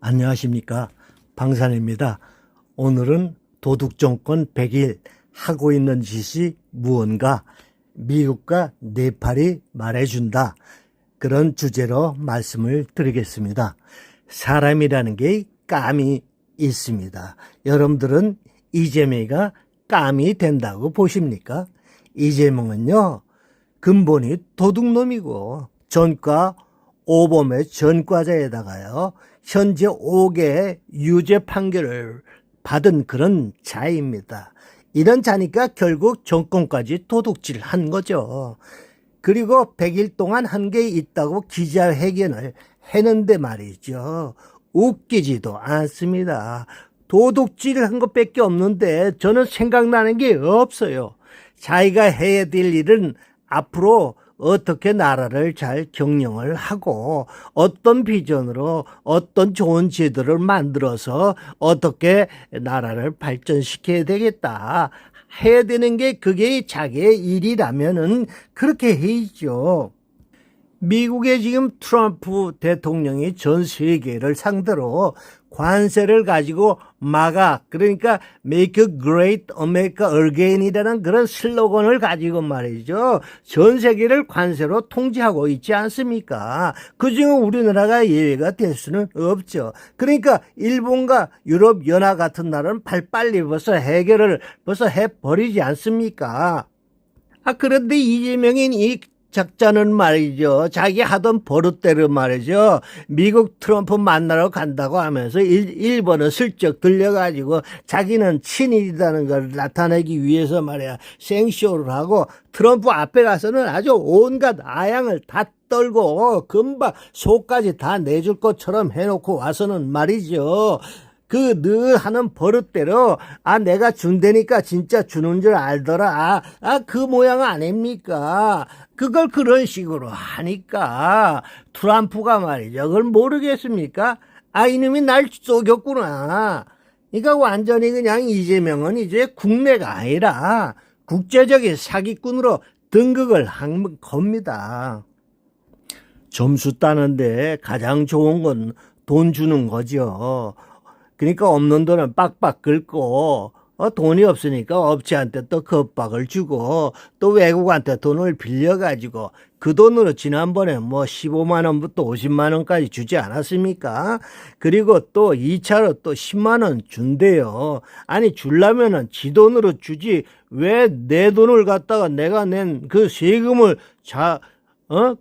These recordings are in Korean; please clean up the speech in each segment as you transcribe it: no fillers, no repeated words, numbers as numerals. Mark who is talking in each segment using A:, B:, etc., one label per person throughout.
A: 안녕하십니까, 방산입니다. 오늘은 도둑정권 100일 하고 있는 짓이 무언가 미국과 네팔이 말해준다, 그런 주제로 말씀을 드리겠습니다. 사람이라는 게 감이 있습니다. 여러분들은 이재명이가 감이 된다고 보십니까? 이재명은요, 근본이 도둑놈이고 전과 오범의 전과자에다가요, 현재 5개의 유죄 판결을 받은 그런 자입니다. 이런 자니까 결국 정권까지 도둑질한 거죠. 그리고 100일 동안 한 게 있다고 기자회견을 했는데 말이죠, 웃기지도 않습니다. 도둑질한 것밖에 없는데 저는 생각나는 게 없어요. 자기가 해야 될 일은 앞으로 어떻게 나라를 잘 경영을 하고 어떤 비전으로 어떤 좋은 제도를 만들어서 어떻게 나라를 발전시켜야 되겠다 해야 되는 게, 그게 자기의 일이라면은 그렇게 해야죠. 미국의 지금 트럼프 대통령이 전 세계를 상대로 관세를 가지고 그러니까 Make Great America Again이라는 그런 슬로건을 가지고 말이죠, 전 세계를 관세로 통제하고 있지 않습니까? 그중에 우리나라가 예외가 될 수는 없죠. 그러니까 일본과 유럽 연합 같은 나라는 빨리 벌써 해결을 해버리지 않습니까? 그런데 이재명이 이 작자는 말이죠, 자기 하던 버릇대로 말이죠, 미국 트럼프 만나러 간다고 하면서 일본을 슬쩍 들려가지고 자기는 친일이라는 걸 나타내기 위해서 말이야 생쇼를 하고, 트럼프 앞에 가서는 아주 온갖 아양을 다 떨고 금방 속까지 다 내줄 것처럼 해놓고 와서는 말이죠, 늘 하는 버릇대로 내가 준다니까 진짜 주는 줄 알더라, 그 모양 아닙니까? 그걸 그런 식으로 하니까 트럼프가 말이죠, 그걸 모르겠습니까? 이놈이 날 속였구나. 그러니까 완전히 그냥 이재명은 이제 국내가 아니라 국제적인 사기꾼으로 등극을 한 겁니다. 점수 따는데 가장 좋은 건 돈 주는 거죠. 그러니까 없는 돈은 빡빡 긁고, 돈이 없으니까 업체한테 또 겁박을 주고, 또 외국한테 돈을 빌려가지고 그 돈으로 지난번에 15만 원부터 50만 원까지 주지 않았습니까? 그리고 또 2차로 또 10만 원 준대요. 주려면은 지 돈으로 주지 왜 내 돈을 갖다가 내가 낸 그 세금을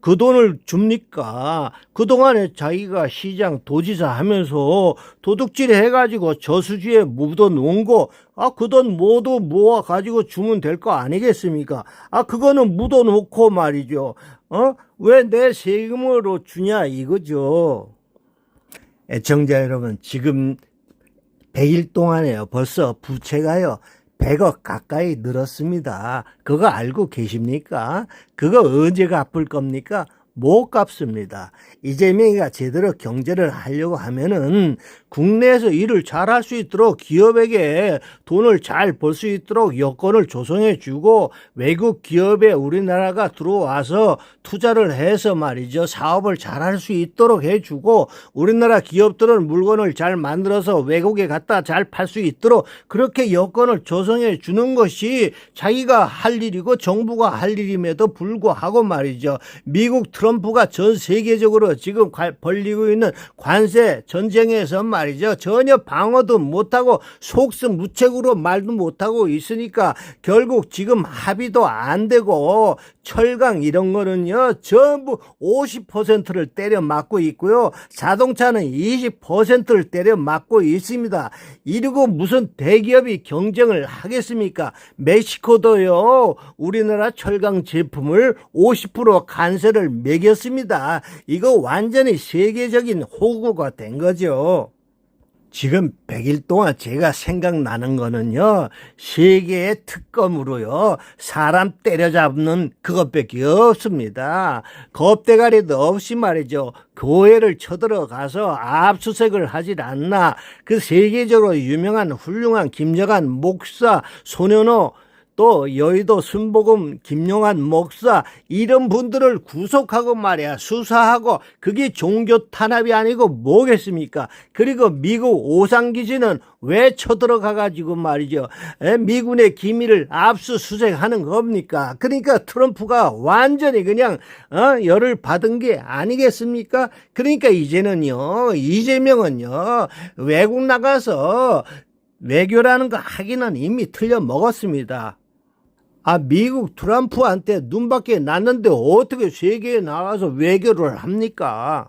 A: 그 돈을 줍니까? 그동안에 자기가 시장 도지사 하면서 도둑질 해가지고 저수지에 묻어놓은 거, 그 돈 모두 모아가지고 주면 될 거 아니겠습니까? 그거는 묻어놓고 말이죠, 왜 내 세금으로 주냐 이거죠. 애청자 여러분, 지금 100일 동안에요, 벌써 부채가요 100억 가까이 늘었습니다. 그거 알고 계십니까? 그거 언제 갚을 겁니까? 못 갚습니다. 이재명이가 제대로 경제를 하려고 하면은 국내에서 일을 잘 할 수 있도록 기업에게 돈을 잘 벌 수 있도록 여건을 조성해 주고, 외국 기업에 우리나라가 들어와서 투자를 해서 말이죠, 사업을 잘 할 수 있도록 해주고, 우리나라 기업들은 물건을 잘 만들어서 외국에 갖다 잘 팔 수 있도록 그렇게 여건을 조성해 주는 것이 자기가 할 일이고 정부가 할 일임에도 불구하고 말이죠, 미국 트럼프가 전 세계적으로 지금 벌리고 있는 관세 전쟁에서 말이죠, 전혀 방어도 못하고 속수무책으로 말도 못하고 있으니까 결국 지금 합의도 안 되고, 철강 이런 거는요 전부 50%를 때려 맞고 있고요, 자동차는 20%를 때려 맞고 있습니다. 이러고 무슨 대기업이 경쟁을 하겠습니까? 멕시코도요 우리나라 철강 제품을 50% 관세를 매겼습니다. 이거 완전히 세계적인 호구가 된 거죠. 지금 100일 동안 제가 생각나는 거는요, 세계의 특검으로요 사람 때려잡는 그것밖에 없습니다. 겁대가리도 없이 말이죠, 교회를 쳐들어가서 압수수색을 하질 않나. 그 세계적으로 유명한 훌륭한 김정한 목사, 손현호 또 여의도 순복음 김용한 목사 이런 분들을 구속하고 말이야 수사하고 그게 종교 탄압이 아니고 뭐겠습니까? 그리고 미국 오상기지는 왜 쳐들어가 가지고 말이죠 미군의 기밀을 압수수색하는 겁니까? 그러니까 트럼프가 완전히 그냥 열을 받은 게 아니겠습니까? 그러니까 이제는요 이재명은요 외국 나가서 외교라는 거 하기는 이미 틀려 먹었습니다. 미국 트럼프한테 눈밖에 났는데 어떻게 세계에 나가서 외교를 합니까?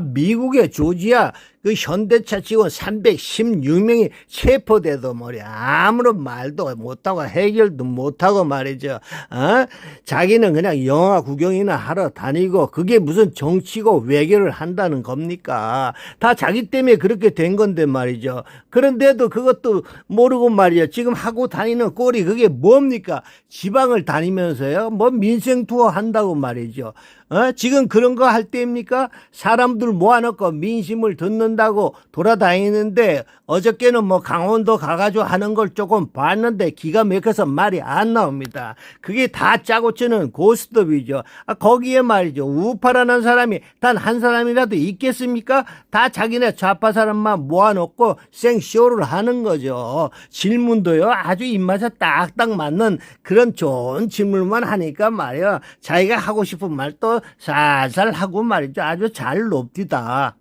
A: 미국의 조지아 그 현대차 직원 316명이 체포돼도 말이야 아무런 말도 못하고 해결도 못하고 말이죠. 자기는 그냥 영화 구경이나 하러 다니고 그게 무슨 정치고 외교를 한다는 겁니까? 다 자기 때문에 그렇게 된 건데 말이죠. 그런데도 그것도 모르고 말이야 지금 하고 다니는 꼴이 그게 뭡니까? 지방을 다니면서요 뭐 민생 투어 한다고 말이죠. 지금 그런 거 할 때입니까? 사람들 모아놓고 민심을 듣는다고 돌아다니는데 어저께는 뭐 강원도 가가지고 하는 걸 조금 봤는데 기가 막혀서 말이 안 나옵니다. 그게 다 짜고 치는 고스톱이죠. 거기에 말이죠. 우파라는 사람이 단 한 사람이라도 있겠습니까? 다 자기네 좌파 사람만 모아놓고 생쇼를 하는 거죠. 질문도요 아주 입맛에 딱딱 맞는 그런 좋은 질문만 하니까 말이야 자기가 하고 싶은 말도 살살 하고 말이죠. 아주 잘 놉디다.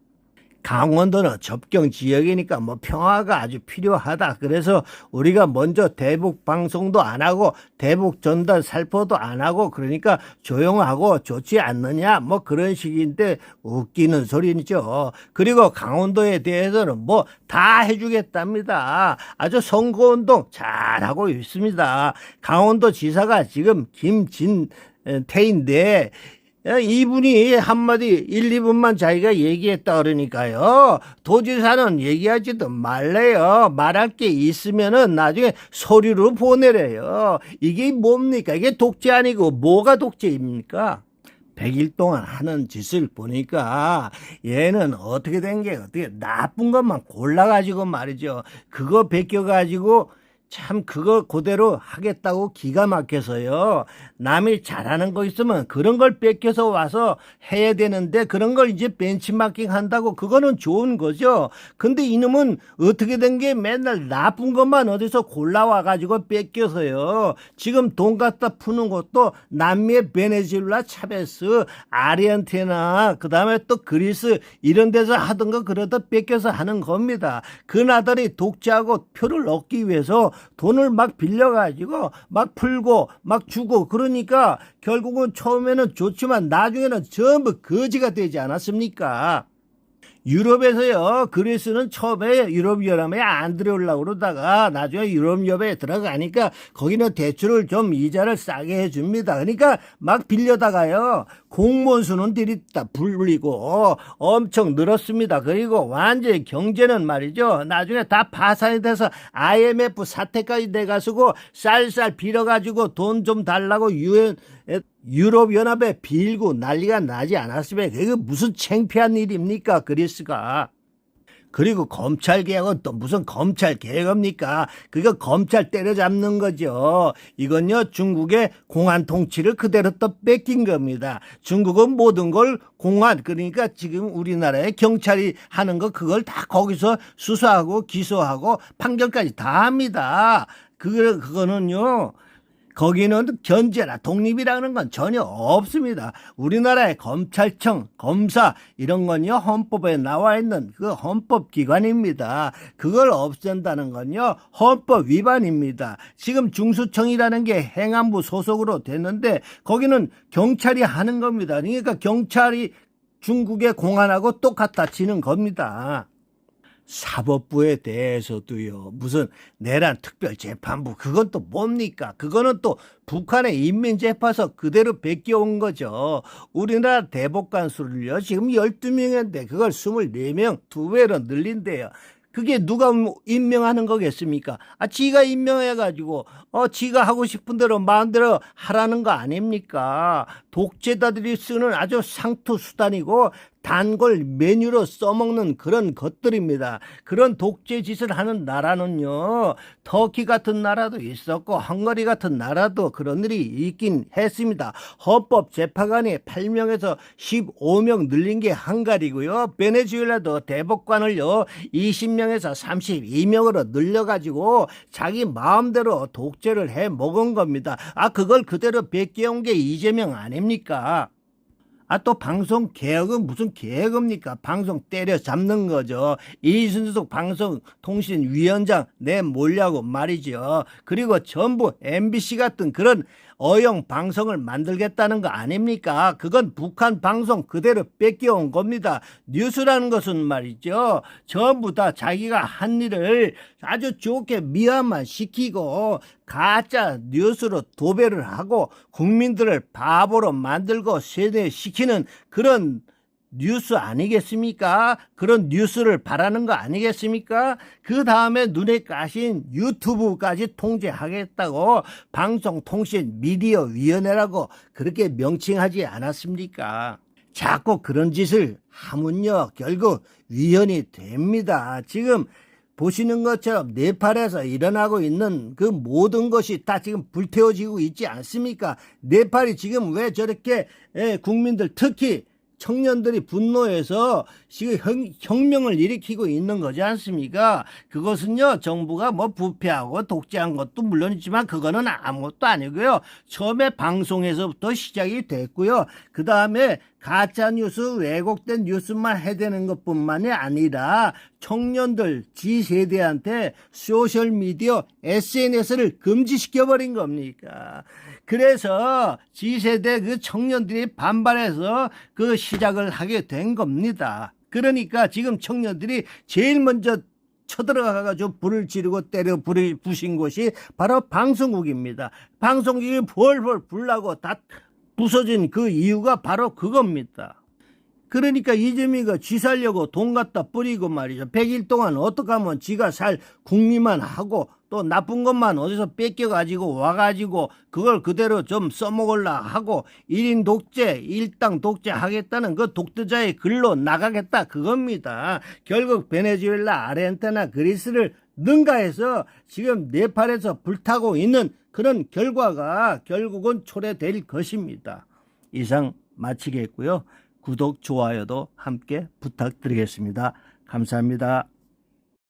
A: 강원도는 접경 지역이니까 뭐 평화가 아주 필요하다. 그래서 우리가 먼저 대북 방송도 안 하고 대북 전단 살포도 안 하고 그러니까 조용하고 좋지 않느냐 뭐 그런 식인데 웃기는 소리죠. 그리고 강원도에 대해서는 뭐 다 해주겠답니다. 아주 선거운동 잘하고 있습니다. 강원도 지사가 지금 김진태인데 이분이 한마디 1, 2분만 자기가 얘기했다 그러니까요. 도지사는 얘기하지도 말래요. 말할 게 있으면은 나중에 서류로 보내래요. 이게 뭡니까? 이게 독재 아니고 뭐가 독재입니까? 100일 동안 하는 짓을 보니까 얘는 어떻게 된 게 어떻게 나쁜 것만 골라가지고 말이죠. 그거 베껴가지고 참 그거 그대로 하겠다고 기가 막혀서요. 남이 잘하는 거 있으면 그런 걸 뺏겨서 와서 해야 되는데 그런 걸 이제 벤치마킹 한다고 그거는 좋은 거죠. 근데 이놈은 어떻게 된 게 맨날 나쁜 것만 어디서 골라와 가지고 뺏겨서요. 지금 돈 갖다 푸는 것도 남미의 베네수엘라 차베스, 아르헨티나 그다음에 또 그리스 이런 데서 하던 거 그러다 뺏겨서 하는 겁니다. 그 나라들이 독재하고 표를 얻기 위해서 돈을 막 빌려가지고 막 풀고 막 주고 그러니까 결국은 처음에는 좋지만 나중에는 전부 거지가 되지 않았습니까? 유럽에서요 그리스는 처음에 유럽연합에 안 들어오려고 그러다가 나중에 유럽연합에 들어가니까 거기는 대출을 좀 이자를 싸게 해줍니다. 그러니까 막 빌려다가요 공무원 수는 들이다 불리고 엄청 늘었습니다. 그리고 완전히 경제는 말이죠 나중에 다 파산이 돼서 IMF 사태까지 돼가지고 쌀쌀 빌어가지고 돈 좀 달라고 유럽연합에 빌고 난리가 나지 않았으면 그게 무슨 창피한 일입니까 그리스가. 그리고 검찰개혁은 또 무슨 검찰개혁입니까? 그거 검찰 때려잡는 거죠. 이건요 중국의 공안 통치를 그대로 또 뺏긴 겁니다. 중국은 모든 걸 공안 그러니까 지금 우리나라의 경찰이 하는 거 그걸 다 거기서 수사하고 기소하고 판결까지 다 합니다. 그거는요 거기는 견제나 독립이라는 건 전혀 없습니다. 우리나라의 검찰청, 검사 이런 건요 헌법에 나와 있는 그 헌법기관입니다. 그걸 없앤다는 건요 헌법 위반입니다. 지금 중수청이라는 게 행안부 소속으로 됐는데 거기는 경찰이 하는 겁니다. 그러니까 경찰이 중국의 공안하고 똑같아지는 겁니다. 사법부에 대해서도요 무슨 내란 특별재판부 그건 또 뭡니까? 그거는 또 북한의 인민재판소 그대로 베껴온 거죠. 우리나라 대법관 수를요 지금 12명인데 그걸 24명 2배로 늘린대요. 그게 누가 임명하는 거겠습니까? 지가 임명해가지고 지가 하고 싶은 대로 마음대로 하라는 거 아닙니까? 독재자들이 쓰는 아주 상투 수단이고 단 걸 메뉴로 써먹는 그런 것들입니다. 그런 독재 짓을 하는 나라는요, 터키 같은 나라도 있었고 헝가리 같은 나라도 그런 일이 있긴 했습니다. 헌법재판관이 8명에서 15명 늘린 게 헝가리고요. 베네수엘라도 대법관을요 20명에서 32명으로 늘려가지고 자기 마음대로 독재를 해 먹은 겁니다. 그걸 그대로 베껴온 게 이재명 아닙니까? 또 방송 개혁은 무슨 개혁입니까? 방송 때려잡는 거죠. 이순석 방송통신위원장 내몰려고 말이죠. 그리고 전부 MBC 같은 그런 어용 방송을 만들겠다는 거 아닙니까? 그건 북한 방송 그대로 뺏겨온 겁니다. 뉴스라는 것은 말이죠, 전부 다 자기가 한 일을 아주 좋게 미화만 시키고 가짜 뉴스로 도배를 하고 국민들을 바보로 만들고 세뇌시키는 그런 뉴스 아니겠습니까? 그런 뉴스를 바라는 거 아니겠습니까? 그 다음에 눈에 까신 유튜브까지 통제하겠다고 방송통신미디어위원회라고 그렇게 명칭하지 않았습니까? 자꾸 그런 짓을 하면요 결국 위헌이 됩니다. 지금 보시는 것처럼 네팔에서 일어나고 있는 그 모든 것이 다 지금 불태워지고 있지 않습니까? 네팔이 지금 왜 저렇게 국민들 특히 청년들이 분노해서 지금 혁명을 일으키고 있는 거지 않습니까? 그것은요 정부가 뭐 부패하고 독재한 것도 물론이지만 그거는 아무것도 아니고요. 처음에 방송에서부터 시작이 됐고요. 그 다음에 가짜뉴스 왜곡된 뉴스만 해대는 것뿐만이 아니라 청년들 G세대한테 소셜미디어 SNS를 금지시켜버린 겁니까? 그래서 G세대 그 청년들이 반발해서 그 시작을 하게 된 겁니다. 그러니까 지금 청년들이 제일 먼저 쳐들어가가지고 불을 지르고 때려 불을 부신 곳이 바로 방송국입니다. 방송국이 벌벌 불나고 다 부서진 그 이유가 바로 그겁니다. 그러니까 이재명이가 쥐 살려고 돈 갖다 뿌리고 말이죠. 100일 동안 어떻게 하면 지가 살 궁리만 하고 또 나쁜 것만 어디서 뺏겨가지고 와가지고 그걸 그대로 좀 써먹으려 하고 1인 독재, 일당 독재 하겠다는 그 독재자의 글로 나가겠다 그겁니다. 결국 베네수엘라, 아르헨티나, 그리스를 능가해서 지금 네팔에서 불타고 있는 그런 결과가 결국은 초래될 것입니다. 이상 마치겠고요. 구독, 좋아요도 함께 부탁드리겠습니다. 감사합니다.